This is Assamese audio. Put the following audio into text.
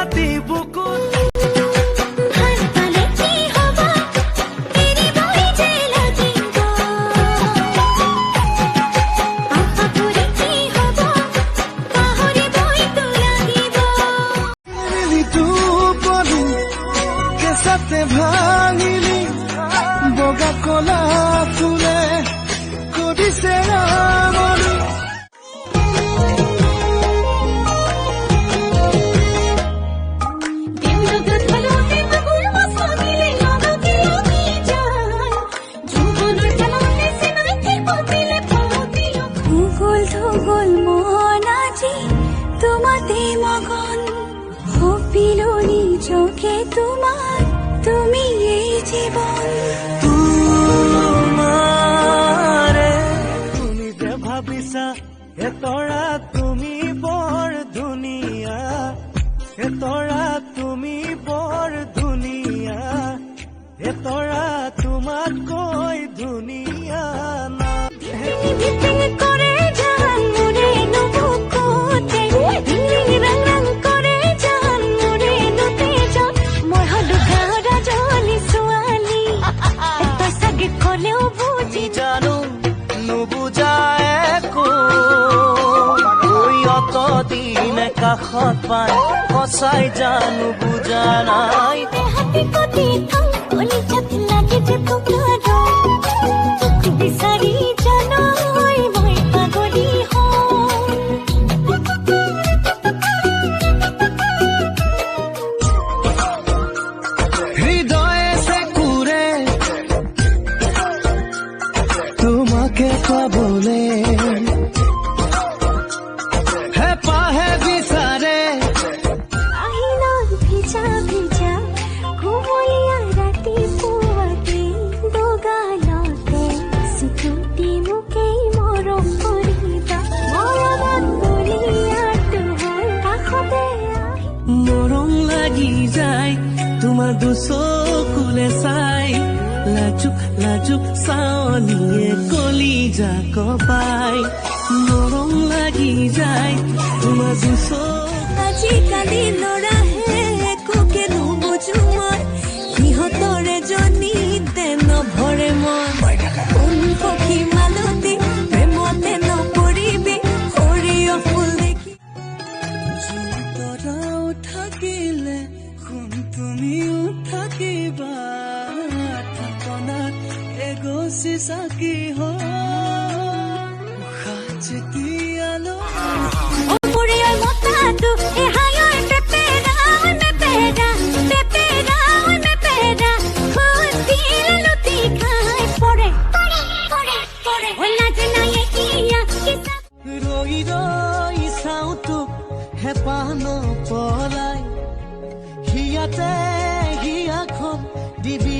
ৰাতি বুকুত ভাঙিলি বগা কলা ফুলে কদিছে ৰামনি তোমাতে মগন হপিলো নিজকে তোমাৰ তুমি এই জীবন তোমাৰে তুমি যে ভাবিছা এতৰা তুমি বৰ ধুনীয়া এতৰা তুমি বৰ ধুনীয়া এতৰা তোমাতকৈ ধুনীয়া না কৰে জান মোৰে নুবুকুতে ৰং ৰং কৰে জান মোৰে নুতে যত মই হলো গাৰা জলি ছোৱালী তই চাগে কলেও বুজি জানো নুবুজায় একো ঐ অতদিন কাষত পাই সঁচাই জানো বুজা নাই হাতে কটি কলি চাত লাগে যে তোমাৰ বিচাৰি জানো মই পাগলী হওঁ হৃদয়ে সে কুৰে তোমাকে পাবলে হেঁপাহে বিচাৰে আহিনত ভিজা ভিজা কোমলীয়া ৰাতিপুৱাতে বগালতে চিঠি মোকেই মৰম কৰিবা মৰমত বলিয়াটো হ'ল কাষতে মৰম লাগি যায় তোমাৰ দুচকুলে চাই লাজুক লাজুক চাৱনিয়ে কলিজা কপাই মৰম লাগি যায় তোমাৰ দুচক আজিকালি ল'ৰাহে একোকে নুবুজো মই সিহঁতৰে জনীতে নভৰে মই কোন পক্ষী মালতী প্ৰেমতে নপৰিবি সৰিয়হ ফুল দেখি তৰাও থাকিলে শুন তুমিও থাকিবা ঠিকনাত এগছি চাকি যেতিয়ালৈ অমৰিয়াৰ মতাটো এহায়ৰ পেপেৰা পেপেৰা পেপেৰা পেপেৰা খোজ দিলে লুটি খাই পৰে লাজ নাই এতিয়া ৰৈ ৰৈ চাওঁ তোক হেঁপাহ নপলাই হিয়াতে হিয়াখন দিবি